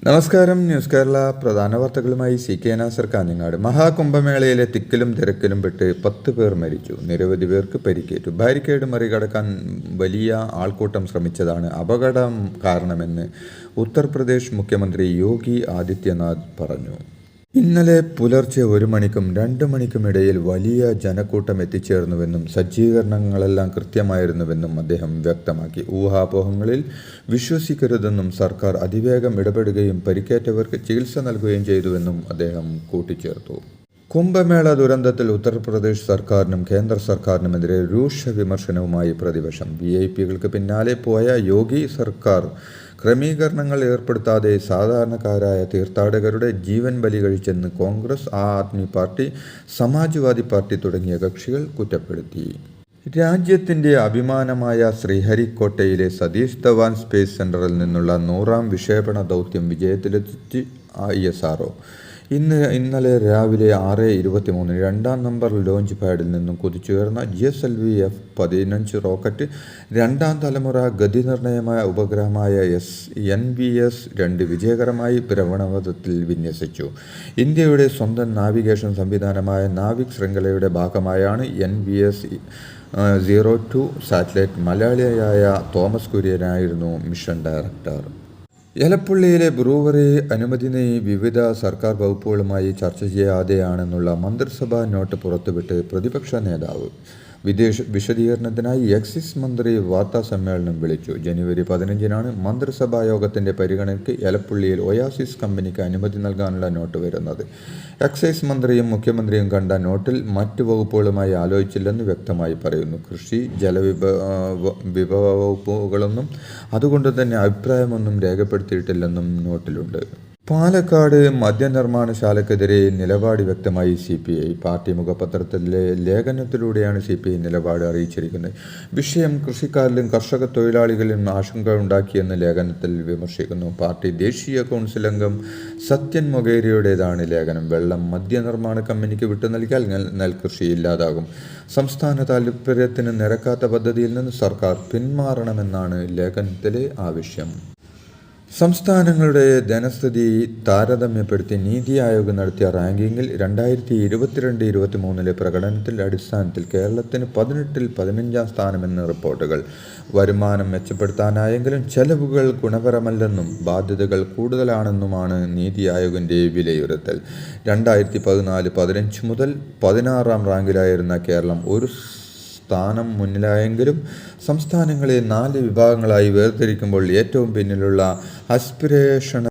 നമസ്കാരം. ന്യൂസ് കേരള പ്രധാന വാർത്തകളുമായി CK നാസർ കാഞ്ഞങ്ങാട്. മഹാകുംഭമേളയിലെ തിക്കിലും തിരക്കിലും പെട്ട് 10 പേർ മരിച്ചു, നിരവധി പേർക്ക് പരിക്കേറ്റു. ബാരിക്കേഡ് മറികടക്കാൻ വലിയ ആൾക്കൂട്ടം ശ്രമിച്ചതാണ് അപകടം കാരണമെന്ന് ഉത്തർപ്രദേശ് മുഖ്യമന്ത്രി യോഗി ആദിത്യനാഥ് പറഞ്ഞു. ഇന്നലെ പുലർച്ചെ 1 മണിക്കും 2 മണിക്കുമിടയിൽ വലിയ ജനക്കൂട്ടം എത്തിച്ചേർന്നുവെന്നും സജ്ജീകരണങ്ങളെല്ലാം കൃത്യമായിരുന്നുവെന്നും അദ്ദേഹം വ്യക്തമാക്കി. ഊഹാപോഹങ്ങളിൽ വിശ്വസിക്കരുതെന്നും സർക്കാർ അതിവേഗം ഇടപെടുകയും പരിക്കേറ്റവർക്ക് ചികിത്സ നൽകുകയും ചെയ്തുവെന്നും അദ്ദേഹം കൂട്ടിച്ചേർത്തു. കുംഭമേള ദുരന്തത്തിൽ ഉത്തർപ്രദേശ് സർക്കാരിനും കേന്ദ്ര സർക്കാരിനുമെതിരെ രൂക്ഷ വിമർശനവുമായി പ്രതിപക്ഷം. വിഐപികൾക്ക് പിന്നാലെ പോയ യോഗി സർക്കാർ ക്രമീകരണങ്ങൾ ഏർപ്പെടുത്താതെ സാധാരണക്കാരായ തീർത്ഥാടകരുടെ ജീവൻ ബലി കഴിച്ചെന്ന് കോൺഗ്രസ്, ആദ്മി പാർട്ടി, സമാജ്വാദി പാർട്ടി തുടങ്ങിയ കക്ഷികൾ കുറ്റപ്പെടുത്തി. രാജ്യത്തിൻ്റെ അഭിമാനമായ ശ്രീഹരിക്കോട്ടയിലെ സതീഷ് ധവാൻ സ്പേസ് സെൻ്ററിൽ നിന്നുള്ള 100ാം വിക്ഷേപണ ദൗത്യം വിജയത്തിലെത്തിച്ച് ISRO. ഇന്നലെ രാവിലെ 6:23 രണ്ടാം നമ്പർ ലോഞ്ച് പാഡിൽ നിന്നും കുതിച്ചുയർന്ന GSLV F-15 റോക്കറ്റ് രണ്ടാം തലമുറ ഗതിനിർണയമായ ഉപഗ്രഹമായ NVS-2 വിജയകരമായി ഭ്രമണപഥത്തിൽ വിന്യസിച്ചു. ഇന്ത്യയുടെ സ്വന്തം നാവിഗേഷൻ സംവിധാനമായ നാവിക് ശൃംഖലയുടെ ഭാഗമായാണ് NVS-02 സാറ്റലൈറ്റ്. മലയാളിയായ തോമസ് കുര്യനായിരുന്നു മിഷൻ ഡയറക്ടർ. എലപ്പുള്ളിയിലെ ബ്രൂവറി അനുമതി വിവിധ സർക്കാർ വകുപ്പുകളുമായി ചർച്ച ചെയ്യാതെയാണെന്നുള്ള മന്ത്രിസഭാ നോട്ട് പുറത്തുവിട്ട് പ്രതിപക്ഷ നേതാവ്. വിശദീകരണത്തിനായി എക്സൈസ് മന്ത്രി വാർത്താ സമ്മേളനം വിളിച്ചു. ജനുവരി 15-നാണ് മന്ത്രിസഭാ യോഗത്തിൻ്റെ പരിഗണനയ്ക്ക് എലപ്പുള്ളിയിൽ ഒയാസിസ് കമ്പനിക്ക് അനുമതി നൽകാനുള്ള നോട്ട് വരുന്നത്. എക്സൈസ് മന്ത്രിയും മുഖ്യമന്ത്രിയും കണ്ട നോട്ടിൽ മറ്റ് വകുപ്പുകളുമായി ആലോചിച്ചില്ലെന്ന് വ്യക്തമായി പറയുന്നു. കൃഷി, ജലവിഭവ വകുപ്പുകളൊന്നും അതുകൊണ്ട് തന്നെ അഭിപ്രായമൊന്നും രേഖപ്പെടുത്തിയിട്ടില്ലെന്നും നോട്ടിലുണ്ട്. പാലക്കാട് മദ്യനിർമ്മാണശാലയ്ക്കെതിരെ നിലപാട് വ്യക്തമായി CPI. പാർട്ടി മുഖപത്രത്തിലെ ലേഖനത്തിലൂടെയാണ് CPI നിലപാട് അറിയിച്ചിരിക്കുന്നത്. വിഷയം കൃഷിക്കാരിലും കർഷക തൊഴിലാളികളിലും ആശങ്ക ഉണ്ടാക്കിയെന്ന് ലേഖനത്തിൽ വിമർശിക്കുന്നു. പാർട്ടി ദേശീയ കൗൺസിൽ അംഗം സത്യൻ മൊകേരിയുടേതാണ് ലേഖനം. വെള്ളം മദ്യനിർമ്മാണ കമ്പനിക്ക് വിട്ടു നൽകിയാൽ നെൽകൃഷി ഇല്ലാതാകും. സംസ്ഥാന താൽപര്യത്തിന് നിരക്കാത്ത പദ്ധതിയിൽ നിന്ന് സർക്കാർ പിന്മാറണമെന്നാണ് ലേഖനത്തിലെ ആവശ്യം. സംസ്ഥാനങ്ങളുടെ ധനസ്ഥിതി താരതമ്യപ്പെടുത്തി നീതി ആയോഗ് നടത്തിയ റാങ്കിങ്ങിൽ 2022-23 പ്രകടനത്തിന്റെ അടിസ്ഥാനത്തിൽ കേരളത്തിന് 18-ൽ 15-ാം സ്ഥാനമെന്ന് റിപ്പോർട്ടുകൾ. വരുമാനം മെച്ചപ്പെടുത്താനായെങ്കിലും ചെലവുകൾ ഗുണപരമല്ലെന്നും ബാധ്യതകൾ കൂടുതലാണെന്നുമാണ് നീതി ആയോഗിൻ്റെ വിലയിരുത്തൽ. 2014-15 മുതൽ 16ാം റാങ്കിലായിരുന്ന കേരളം ഒരു സ്ഥാനം മുന്നിലായെങ്കിലും സംസ്ഥാനങ്ങളെ 4 വിഭാഗങ്ങളായി വേർതിരിക്കുമ്പോൾ ഏറ്റവും പിന്നിലുള്ള ആസ്പിരേഷണൽ